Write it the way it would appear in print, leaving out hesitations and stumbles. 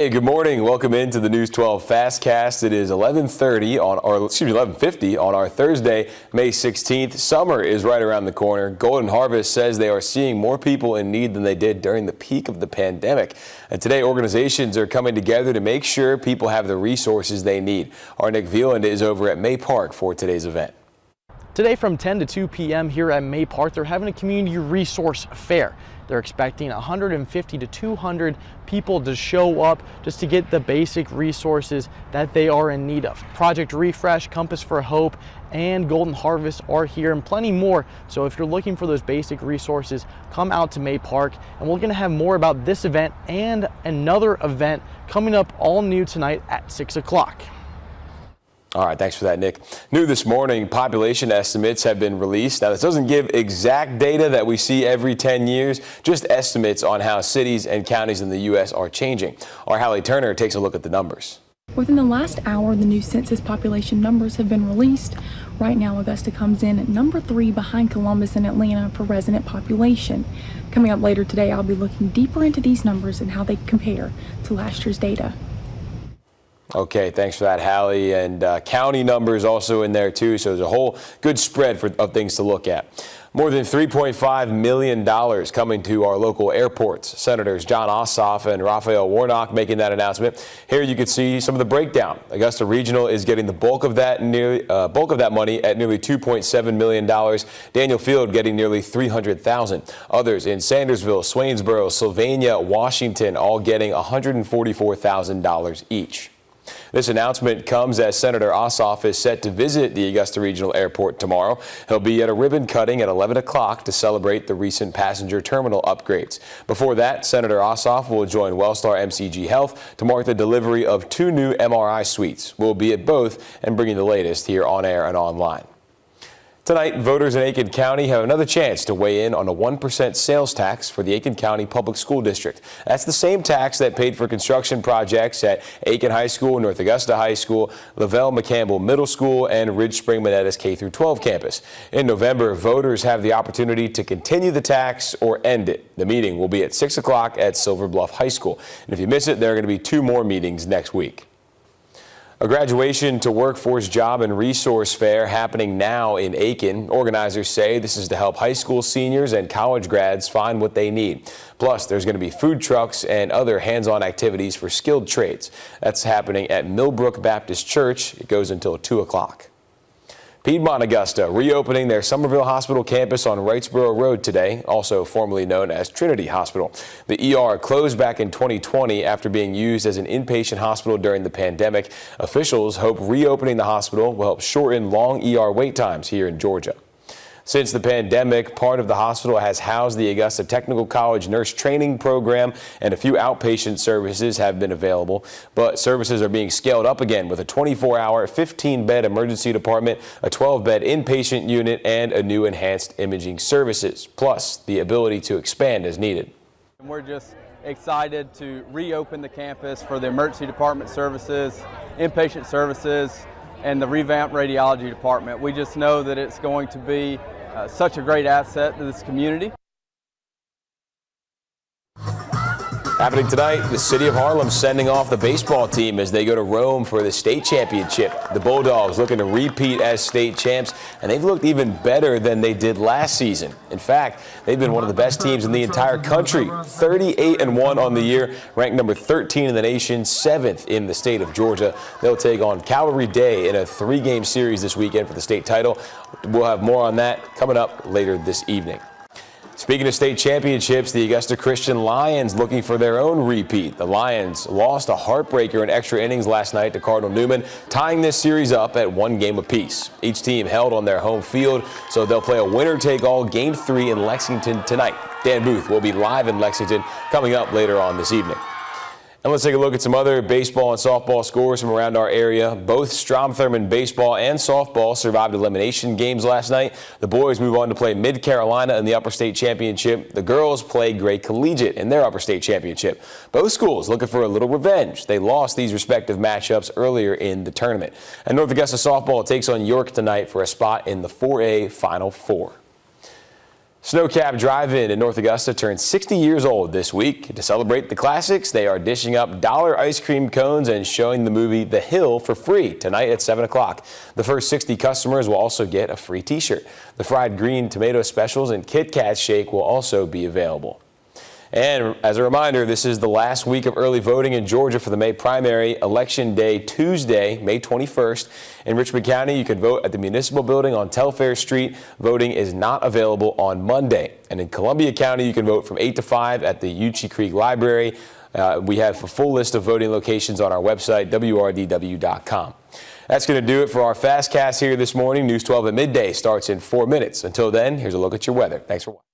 Hey, good morning. Welcome into the News 12 FastCast. It is 11:50 on our Thursday, May 16th. Summer is right around the corner. Golden Harvest says they are seeing more people in need than they did during the peak of the pandemic. And today, organizations are coming together to make sure people have the resources they need. Our Nick Veland is over at May Park for today's event. Today from 10 to 2 p.m. here at May Park, they're having a community resource fair. They're expecting 150 to 200 people to show up just to get the basic resources that they are in need of. Project Refresh, Compass for Hope, and Golden Harvest are here and plenty more. So if you're looking for those basic resources, come out to May Park. And we're going to have more about this event and another event coming up all new tonight at 6 o'clock. All right, thanks for that, Nick. New this morning, population estimates have been released. Now, this doesn't give exact data that we see every 10 years, just estimates on how cities and counties in the U.S. are changing. Our Hallie Turner takes a look at the numbers. Within the last hour, the new census population numbers have been released. Right now, Augusta comes in at number 3 behind Columbus and Atlanta for resident population. Coming up later today, I'll be looking deeper into these numbers and how they compare to last year's data. Okay, thanks for that, Hallie. And county numbers also in there, too. So there's a whole good spread of things to look at. More than $3.5 million coming to our local airports. Senators John Ossoff and Raphael Warnock making that announcement. Here you can see some of the breakdown. Augusta Regional is getting the bulk of that money at nearly $2.7 million. Daniel Field getting nearly $300,000. Others in Sandersville, Swainsboro, Sylvania, Washington all getting $144,000 each. This announcement comes as Senator Ossoff is set to visit the Augusta Regional Airport tomorrow. He'll be at a ribbon cutting at 11 o'clock to celebrate the recent passenger terminal upgrades. Before that, Senator Ossoff will join Wellstar MCG Health to mark the delivery of 2 new MRI suites. We'll be at both and bringing the latest here on air and online. Tonight, voters in Aiken County have another chance to weigh in on a 1% sales tax for the Aiken County Public School District. That's the same tax that paid for construction projects at Aiken High School, North Augusta High School, Lavelle McCampbell Middle School, and Ridge Spring Monetta's K-12 campus. In November, voters have the opportunity to continue the tax or end it. The meeting will be at 6 o'clock at Silver Bluff High School. And if you miss it, there are going to be 2 more meetings next week. A graduation to workforce job and resource fair happening now in Aiken. Organizers say this is to help high school seniors and college grads find what they need. Plus, there's going to be food trucks and other hands-on activities for skilled trades. That's happening at Millbrook Baptist Church. It goes until 2 o'clock. Piedmont Augusta reopening their Somerville Hospital campus on Wrightsboro Road today, also formerly known as Trinity Hospital. The ER closed back in 2020 after being used as an inpatient hospital during the pandemic. Officials hope reopening the hospital will help shorten long ER wait times here in Georgia. Since the pandemic, part of the hospital has housed the Augusta Technical College nurse training program, and a few outpatient services have been available. But services are being scaled up again with a 24-hour, 15-bed emergency department, a 12-bed inpatient unit, and a new enhanced imaging services, plus the ability to expand as needed. We're just excited to reopen the campus for the emergency department services, inpatient services, and the revamped radiology department. We just know that it's going to be such a great asset to this community. Happening tonight, the city of Harlem sending off the baseball team as they go to Rome for the state championship. The Bulldogs looking to repeat as state champs, and they've looked even better than they did last season. In fact, they've been one of the best teams in the entire country. 38-1 on the year, ranked number 13 in the nation, 7th in the state of Georgia. They'll take on Cavalry Day in a 3-game series this weekend for the state title. We'll have more on that coming up later this evening. Speaking of state championships, the Augusta Christian Lions looking for their own repeat. The Lions lost a heartbreaker in extra innings last night to Cardinal Newman, tying this series up at 1 game apiece. Each team held on their home field, so they'll play a winner-take-all Game 3 in Lexington tonight. Dan Booth will be live in Lexington coming up later on this evening. And let's take a look at some other baseball and softball scores from around our area. Both Strom-Thurmond baseball and softball survived elimination games last night. The boys move on to play Mid-Carolina in the Upper State Championship. The girls play Gray Collegiate in their Upper State Championship. Both schools looking for a little revenge. They lost these respective matchups earlier in the tournament. And North Augusta softball takes on York tonight for a spot in the 4A Final Four. Snowcap Drive-In in North Augusta turned 60 years old this week. To celebrate the classics, they are dishing up dollar ice cream cones and showing the movie The Hill for free tonight at 7 o'clock. The first 60 customers will also get a free t-shirt. The fried green tomato specials and Kit Kat shake will also be available. And as a reminder, this is the last week of early voting in Georgia for the May primary. Election Day Tuesday, May 21st. In Richmond County, you can vote at the Municipal Building on Telfair Street. Voting is not available on Monday. And in Columbia County, you can vote from 8 to 5 at the Uchee Creek Library. We have a full list of voting locations on our website, wrdw.com. That's going to do it for our FastCast here this morning. News 12 at midday starts in 4 minutes. Until then, here's a look at your weather. Thanks for watching.